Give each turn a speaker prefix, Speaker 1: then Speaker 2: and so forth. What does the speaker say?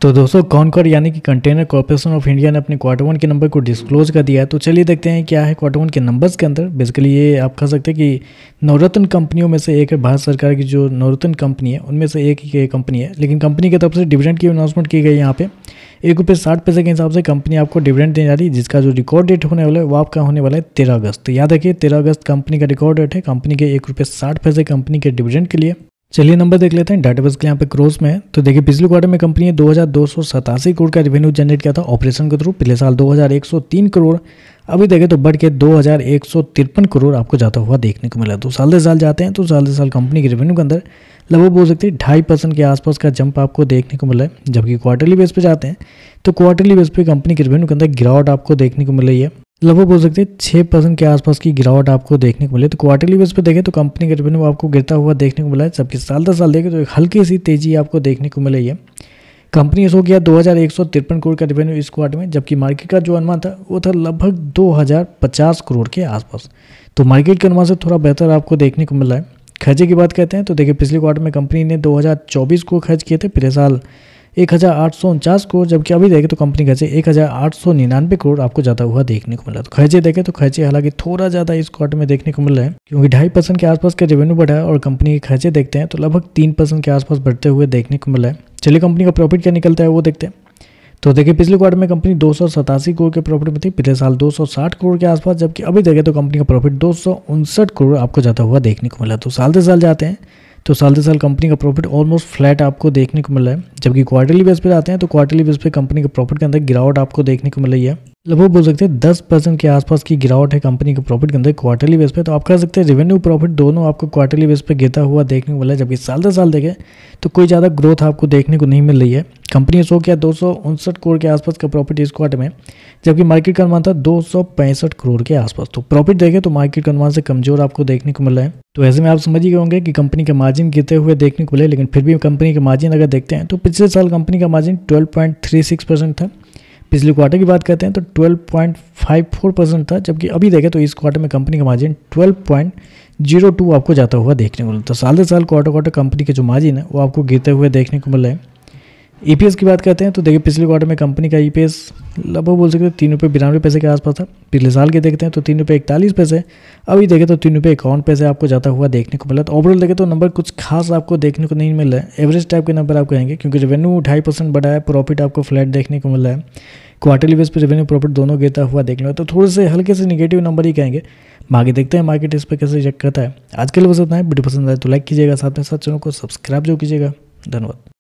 Speaker 1: तो दोस्तों कॉनकॉर यानी कि कंटेनर कॉर्पोरेशन ऑफ इंडिया ने अपने क्वार्टर 1 के नंबर को डिस्क्लोज कर दिया है। तो चलिए देखते हैं क्या है क्वार्टर 1 के नंबर्स के अंदर। बेसिकली ये आप कह सकते हैं कि नवरत्न कंपनियों में से एक है। भारत सरकार की जो नवरत्न कंपनी है उनमें से एक ही कंपनी है, लेकिन कंपनी की तरफ से डिविडेंड की अनाउंसमेंट की गई है। यहाँ पे ₹1.60 के हिसाब से कंपनी आपको डिविडेंड देने जा रही है, जिसका जो रिकॉर्ड डेट होने वाला है वो आपका होने वाला है 13 अगस्त। तो याद रखिए 13 अगस्त कंपनी का रिकॉर्ड डेट है कंपनी के ₹1.60 कंपनी के डिविडेंड के लिए। चलिए नंबर देख लेते हैं। डाटाबेस के यहाँ पे क्रॉस में है। तो देखिए पिछले क्वार्टर में कंपनी ने 2287 करोड़ का रेवेन्यू जनरेट किया था ऑपरेशन के थ्रू। पिछले साल 2103 करोड़, अभी देखें तो बढ़ के 2153 करोड़ आपको जाता हुआ देखने को मिला। तो साल दर साल जाते हैं तो साल दर साल कंपनी के रेवेन्यू के अंदर लगभग बोल सकते हैं 2.5% के आसपास का जंप आपको देखने को मिला है। जबकि क्वार्टरली बेस पे जाते हैं तो क्वार्टरली बेस पे कंपनी के रेवेन्यू के अंदर गिरावट आपको देखने को मिल रही है। लगभग बोल सकते हैं 6% के आसपास की गिरावट आपको देखने को मिले। तो क्वार्टरली बेस पे देखें तो कंपनी का रेवेन्यू आपको गिरता हुआ देखने को मिला है। जबकि साल दर साल देखें तो एक हल्की सी तेजी आपको देखने को मिल रही है। कंपनी ने शो किया 2153 करोड़ का रेवेन्यू इस क्वार्टर में, जबकि मार्केट का जो अनुमान था वो था लगभग 2050 करोड़ के आसपास। तो मार्केट के अनुमान से थोड़ा बेहतर आपको देखने को मिल रहा है। खर्चे की बात करते हैं तो देखिए पिछले क्वार्टर में कंपनी ने 2024 को खर्च किए थे, पिछले साल 1849 करोड़, जबकि अभी देखें तो कंपनी खर्चे 1899 करोड़ आपको जाता हुआ देखने को मिला। तो खर्चे देखें तो खर्चे हालांकि थोड़ा ज़्यादा इस क्वार्टर में देखने को मिल रहा है, क्योंकि 2.5% के आसपास का रेवेन्यू बढ़ा है और कंपनी के खर्चे देखते हैं तो लगभग 3% के आसपास बढ़ते हुए देखने को मिला है। चलिए कंपनी का प्रॉफिट क्या निकलता है वो देखते हैं। तो देखिए पिछले क्वार्टर में कंपनी 287 करोड़ के प्रॉफिट में थी, पिछले साल 260 करोड़ के आसपास, जबकि अभी देखें तो कंपनी का प्रॉफिट 259 करोड़ आपको जाता हुआ देखने को मिला। तो साल दर साल जाते हैं तो साल दर साल कंपनी का प्रॉफिट ऑलमोस्ट फ्लैट आपको देखने को मिल रहा है। जबकि क्वार्टरली बेस पे जाते हैं तो क्वार्टरली बेस पे कंपनी के प्रॉफिट के अंदर गिरावट आपको देखने को मिल रही है। लगभग बोल सकते हैं 10% के आसपास की गिरावट है कंपनी के प्रॉफिट के अंदर क्वार्टरली बेस पे। तो आप कह सकते हैं रेवेन्यू प्रॉफिट दोनों आपको क्वार्टरली बेस पे गिरता हुआ देखने को मिला है। जबकि साल दर साल देखें तो कोई ज़्यादा ग्रोथ आपको देखने को नहीं मिल रही है। कंपनी ने शो किया 259 करोड़ के आसपास का प्रॉफिट इस क्वार्टर में, जबकि मार्केट का अनुमान था 265 करोड़ के आसपास। तो प्रॉफिट देखें तो मार्केट के अनुमान से कमजोर आपको देखने को मिल रहा है। तो ऐसे में आप समझ ही गए होंगे कि कंपनी के मार्जिन गिरते हुए देखने को मिले, लेकिन फिर भी कंपनी के मार्जिन अगर देखते हैं तो पिछले साल कंपनी का मार्जिन 12.36% था। पिछले क्वार्टर की बात करते हैं तो 12.54% था, जबकि अभी देखें तो इस क्वार्टर में कंपनी का मार्जिन 12.02 आपको जाता हुआ देखने को मिला। तो साल दर साल क्वार्टर कंपनी के जो मार्जिन है वो आपको गिरते हुए देखने को मिल रहा है। ईपीएस की बात करते हैं तो देखिए पिछले क्वार्टर में कंपनी का ईपीएस लगभग बोल सकते हैं ₹3.92 के आसपास था। पिछले साल के देखते हैं तो ₹3.41, अभी देखें तो ₹3.51 आपको जाता हुआ देखने को मिला। तो ओवरऑल देखें तो नंबर कुछ खास आपको देखने को नहीं मिल रहा है, एवरेज टाइप के नंबर आप कहेंगे, क्योंकि रेवेन्यू 2.5% बढ़ा है, प्रॉफिट आपको फ्लैट देखने को मिल रहा है। क्वार्टरली बेस पर रेवेन्यू प्रॉफिट दोनों गिरता हुआ देखने को, तो थोड़े से हल्के से निगेटिव नंबर ही कहेंगे। आगे देखते हैं मार्केट इस पर कैसे चेक करता है। आज के लिए बस इतना है। वीडियो पसंद आए तो लाइक कीजिएगा, साथ में साथ चैनल को सब्सक्राइब जो कीजिएगा। धन्यवाद।